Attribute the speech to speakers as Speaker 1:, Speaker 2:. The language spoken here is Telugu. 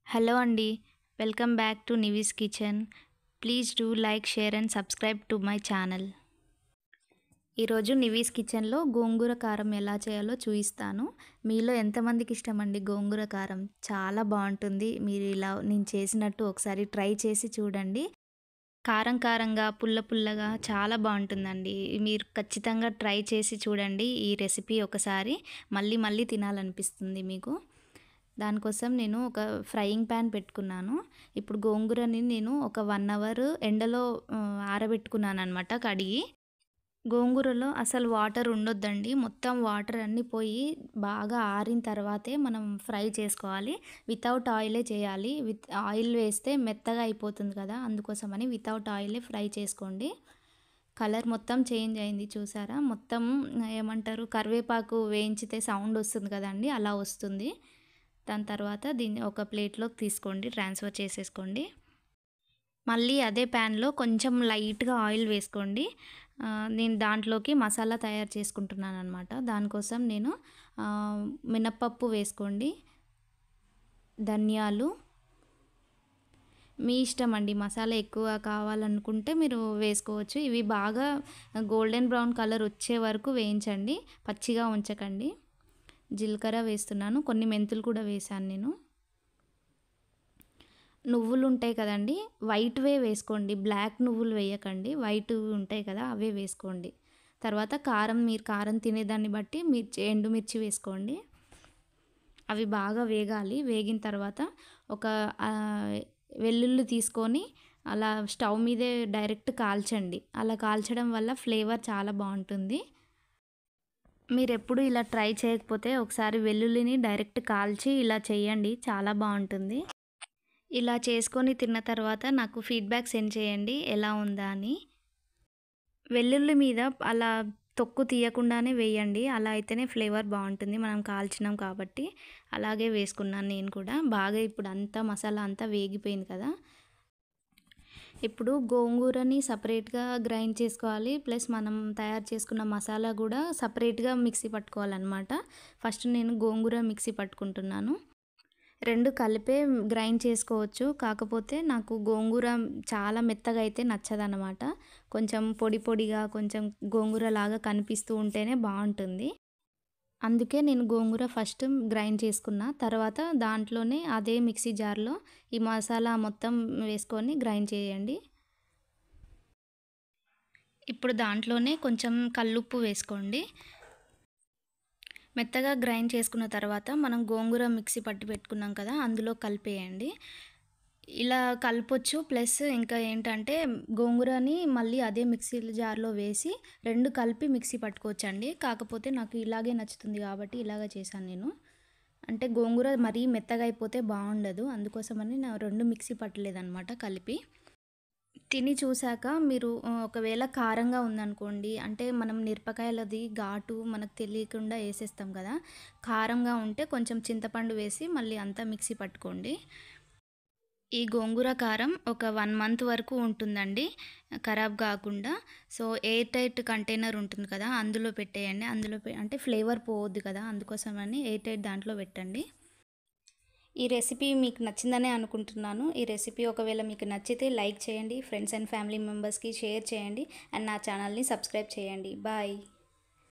Speaker 1: హలో అండి. Welcome back to Nivi's kitchen. Please do like, share and subscribe to my channel. ఈరోజు నివీస్ కిచెన్‌లో గోంగూర కారం ఎలా చేయాలో చూయిస్తాను. మీలో ఎంతమందికి ఇష్టమండి గోంగూర కారం? చాలా బావుంటుంది. మీరు ఇలా నేను చేసినట్టు ఒకసారి ట్రై చేసి చూడండి. కారం కారంగా, పుల్ల పుల్లగా చాలా బావుంటుందండి. మీరు ఖచ్చితంగా ట్రై చేసి చూడండి ఈ రెసిపీ ఒకసారి. మళ్ళీ మళ్ళీ తినాలనిపిస్తుంది మీకు. దానికోసం నేను ఒక ఫ్రైయింగ్ ప్యాన్ పెట్టుకున్నాను. ఇప్పుడు గోంగూరని నేను ఒక 1 అవర్ ఎండలో ఆరబెట్టుకున్నాననమాట కడిగి. గోంగూరలో అసలు వాటర్ ఉండొద్దండి. మొత్తం వాటర్ అన్నీ పోయి బాగా ఆరిన తర్వాతే మనం ఫ్రై చేసుకోవాలి. వితౌట్ ఆయిలే చేయాలి. ఆయిల్ వేస్తే మెత్తగా అయిపోతుంది కదా! అందుకోసమని వితౌట్ ఆయిలే ఫ్రై చేసుకోండి. కలర్ మొత్తం చేంజ్ అయింది చూసారా? మొత్తం ఏమంటారు కరివేపాకు వేయించితే సౌండ్ వస్తుంది కదండీ! అలా వస్తుంది. దాని తర్వాత దీన్ని ఒక ప్లేట్లోకి తీసుకోండి, ట్రాన్స్ఫర్ చేసేసుకోండి. మళ్ళీ అదే ప్యాన్లో కొంచెం లైట్గా ఆయిల్ వేసుకోండి. నేను దాంట్లోకి మసాలా తయారు చేసుకుంటున్నాను అనమాట. దానికోసం నేను మినప్పప్పు వేసుకోండి, ధనియాలు మీ ఇష్టం అండి. మసాలా ఎక్కువ కావాలనుకుంటే మీరు వేసుకోవచ్చు. ఇవి బాగా గోల్డెన్ బ్రౌన్ కలర్ వచ్చే వరకు వేయించండి, పచ్చిగా ఉంచకండి. జీలకర్ర వేస్తున్నాను, కొన్ని మెంతులు కూడా వేసాను నేను. నువ్వులు ఉంటాయి కదండి, వైట్వే వేసుకోండి, బ్లాక్ నువ్వులు వేయకండి, వైట్ ఉంటాయి కదా అవే వేసుకోండి. తర్వాత కారం, మీరు కారం తినేదాన్ని బట్టి ఎండుమిర్చి వేసుకోండి. అవి బాగా వేగాలి. వేగిన తర్వాత ఒక వెల్లుల్లి తీసుకొని అలా స్టవ్ మీదే డైరెక్ట్ కాల్చండి. అలా కాల్చడం వల్ల ఫ్లేవర్ చాలా బాగుంటుంది. మీరెప్పుడు ఇలా ట్రై చేయకపోతే ఒకసారి వెల్లుల్లిని డైరెక్ట్ కాల్చి ఇలా చేయండి, చాలా బాగుంటుంది. ఇలా చేసుకొని తిన్న తర్వాత నాకు ఫీడ్బ్యాక్ సెండ్ చేయండి ఎలా ఉందా అని. వెల్లుల్లి మీద అలా తొక్కు తీయకుండానే వేయండి, అలా అయితేనే ఫ్లేవర్ బాగుంటుంది. మనం కాల్చినాం కాబట్టి అలాగే వేసుకున్నాను నేను కూడా. బాగా ఇప్పుడు అంతా మసాలా అంతా వేగిపోయింది కదా. ఇప్పుడు గోంగూరని సపరేట్గా గ్రైండ్ చేసుకోవాలి, ప్లస్ మనం తయారు చేసుకున్న మసాలా కూడా సపరేట్గా మిక్సీ పట్టుకోవాలన్నమాట. ఫస్ట్ నేను గోంగూర మిక్సీ పట్టుకుంటున్నాను. రెండు కలిపే గ్రైండ్ చేసుకోవచ్చు, కాకపోతే నాకు గోంగూర చాలా మెత్తగా అయితే నచ్చదన్నమాట. కొంచెం పొడి పొడిగా, కొంచెం గోంగూర లాగా కనిపిస్తూ ఉంటేనే బాగుంటుంది. అందుకే నేను గోంగూర ఫస్ట్ గ్రైండ్ చేసుకున్న తర్వాత దాంట్లోనే అదే మిక్సీ జార్లో ఈ మసాలా మొత్తం వేసుకొని గ్రైండ్ చేయండి. ఇప్పుడు దాంట్లోనే కొంచెం కల్లుప్పు వేసుకోండి. మెత్తగా గ్రైండ్ చేసుకున్న తర్వాత మనం గోంగూర మిక్సీ పట్టి పెట్టుకున్నాం కదా, అందులో కలిపేయండి. ఇలా కలపొచ్చు, ప్లస్ ఇంకా ఏంటంటే గోంగూరని మళ్ళీ అదే మిక్సీ జార్లో వేసి రెండు కలిపి మిక్సీ పట్టుకోవచ్చండి. కాకపోతే నాకు ఇలాగే నచ్చుతుంది కాబట్టి ఇలాగే చేశాను నేను. అంటే గోంగూర మరీ మెత్తగా అయిపోతే బాగుండదు, అందుకోసమని నేను రెండు మిక్సీ పట్టలేదన్నమాట కలిపి. తిని చూసాక మీరు ఒకవేళ కారంగా ఉందనుకోండి, అంటే మనం మిరపకాయలది ఘాటు మనకు తెలియకుండా వేసేస్తాం కదా, కారంగా ఉంటే కొంచెం చింతపండు వేసి మళ్ళీ అంతా మిక్సీ పట్టుకోండి. ఈ గోంగూర కారం ఒక 1 మంత్ వరకు ఉంటుందండి, ఖరాబ్ కాకుండా. సో ఎయిర్ టైట్ కంటైనర్ ఉంటుంది కదా, అందులో పెట్టేయండి. అందులో అంటే ఫ్లేవర్ పోవద్దు కదా, అందుకోసమని ఎయిర్ టైట్ దాంట్లో పెట్టండి. ఈ రెసిపీ మీకు నచ్చిందనే అనుకుంటున్నాను. ఈ రెసిపీ ఒకవేళ మీకు నచ్చితే లైక్ చేయండి, ఫ్రెండ్స్ అండ్ ఫ్యామిలీ మెంబర్స్కి షేర్ చేయండి, అండ్ నా ఛానల్ని సబ్స్క్రైబ్ చేయండి. బాయ్.